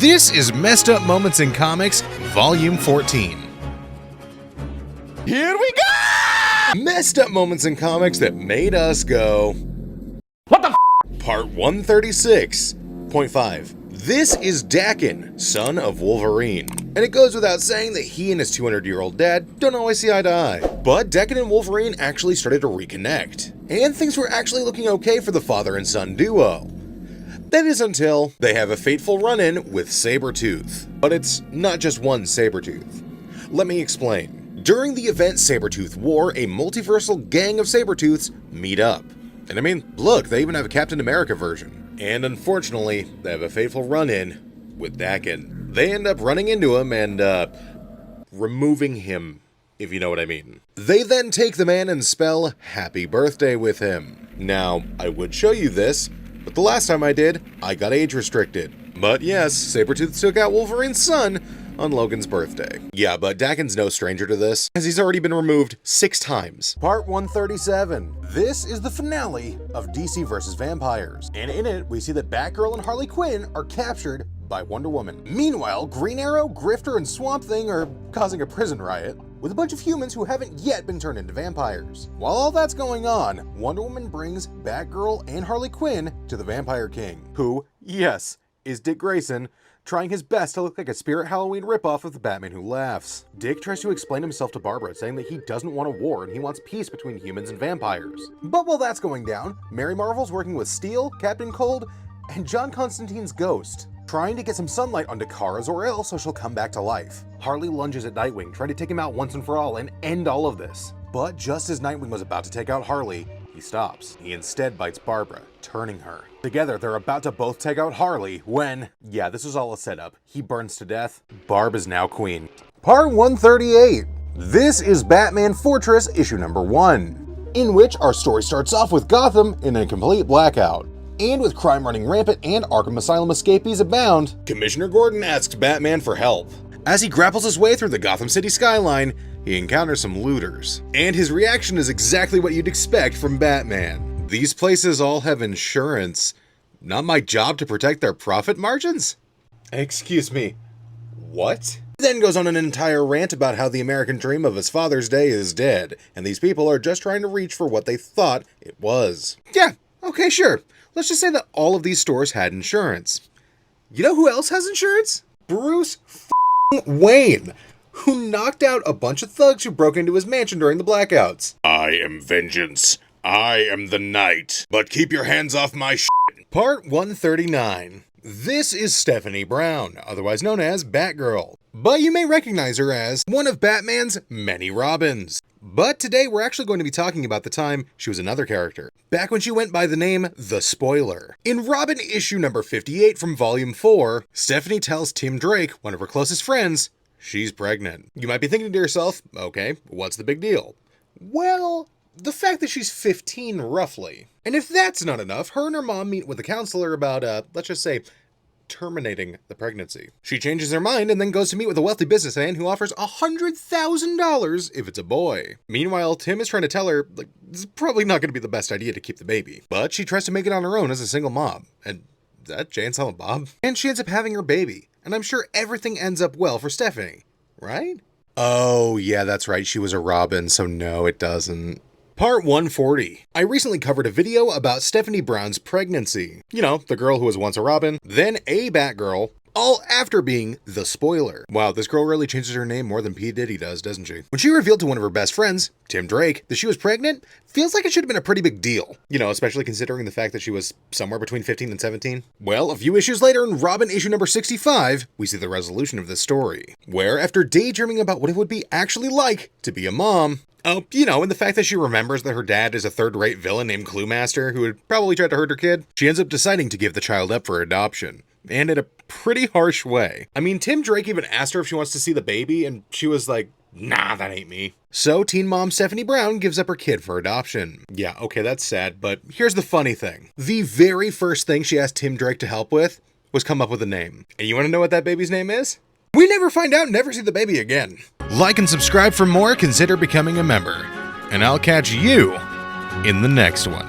This is Messed Up Moments in Comics, Volume 14. Here we go! Messed Up Moments in Comics that made us go... What the f***? Part 136.5. This is Daken, son of Wolverine. And it goes without saying that he and his 200-year-old dad don't always see eye to eye. But Daken and Wolverine actually started to reconnect. And things were actually looking okay for the father and son duo. That is until they have a fateful run-in with Sabretooth. But it's not just one Sabretooth. Let me explain. During the event Sabretooth War, a multiversal gang of Sabretooths meet up. And I mean, look, they even have a Captain America version. And unfortunately, they have a fateful run-in with Daken. They end up running into him and, removing him, if you know what I mean. They then take the man and spell Happy Birthday with him. Now, I would show you this, but the last time I did, I got age restricted. But yes, Sabretooth took out Wolverine's son on Logan's birthday. Yeah, but Daken's no stranger to this, as he's already been removed 6 times. Part 137. This is the finale of DC vs. Vampires. And in it, we see that Batgirl and Harley Quinn are captured by Wonder Woman. Meanwhile, Green Arrow, Grifter, and Swamp Thing are causing a prison riot with a bunch of humans who haven't yet been turned into vampires. While all that's going on, Wonder Woman brings Batgirl and Harley Quinn to the Vampire King, who, yes, is Dick Grayson, trying his best to look like a Spirit Halloween ripoff of the Batman Who Laughs. Dick tries to explain himself to Barbara, saying that he doesn't want a war and he wants peace between humans and vampires. But while that's going down, Mary Marvel's working with Steel, Captain Cold, and John Constantine's ghost, trying to get some sunlight onto Kara Zor-El so she'll come back to life. Harley lunges at Nightwing, trying to take him out once and for all and end all of this. But just as Nightwing was about to take out Harley, he stops. He instead bites Barbara, turning her. Together, they're about to both take out Harley when, yeah, this was all a setup. He burns to death. Barb is now queen. Part 138. This is Batman Fortress issue number 1, in which our story starts off with Gotham in a complete blackout. And with crime running rampant and Arkham Asylum escapees abound, Commissioner Gordon asks Batman for help. As he grapples his way through the Gotham City skyline, he encounters some looters. And his reaction is exactly what you'd expect from Batman. These places all have insurance. Not my job to protect their profit margins? Excuse me, what? He then goes on an entire rant about how the American dream of his Father's Day is dead, and these people are just trying to reach for what they thought it was. Yeah, okay, sure. Let's just say that all of these stores had insurance. You know who else has insurance? Bruce Wayne, who knocked out a bunch of thugs who broke into his mansion during the blackouts. I am vengeance. I am the night. But keep your hands off my shit. Part 139. This is Stephanie Brown, otherwise known as Batgirl. But you may recognize her as one of Batman's many Robins. But today we're actually going to be talking about the time she was another character, back when she went by the name The Spoiler. In Robin issue number 58 from volume 4, Stephanie tells Tim Drake, one of her closest friends, she's pregnant. You might be thinking to yourself, okay, what's the big deal? Well, the fact that she's 15 roughly. And if that's not enough, her and her mom meet with a counselor about, let's just say, terminating the pregnancy. She changes her mind and then goes to meet with a wealthy businessman who offers $100,000 if it's a boy. Meanwhile, Tim is trying to tell her, like, this is probably not going to be the best idea to keep the baby. But she tries to make it on her own as a single mom. And is that Jay and Silent Bob? And she ends up having her baby. And I'm sure everything ends up well for Stephanie, right? Oh, yeah, that's right. She was a Robin, so no, it doesn't. Part 140. I recently covered a video about Stephanie Brown's pregnancy. You know, the girl who was once a Robin, then a Batgirl, all after being the Spoiler. Wow, this girl really changes her name more than P. Diddy does, doesn't she? When she revealed to one of her best friends, Tim Drake, that she was pregnant, feels like it should have been a pretty big deal. You know, especially considering the fact that she was somewhere between 15 and 17. Well, a few issues later in Robin issue number 65, we see the resolution of this story, where after daydreaming about what it would be actually like to be a mom, oh, you know, and the fact that she remembers that her dad is a third-rate villain named Cluemaster who would probably try to hurt her kid, she ends up deciding to give the child up for adoption. And in a pretty harsh way. I mean, Tim Drake even asked her if she wants to see the baby, and she was like, nah, that ain't me. So teen mom Stephanie Brown gives up her kid for adoption. Yeah, okay, that's sad, but here's the funny thing. The very first thing she asked Tim Drake to help with was come up with a name. And you want to know what that baby's name is? We never find out, never see the baby again. Like and subscribe for more, consider becoming a member. And I'll catch you in the next one.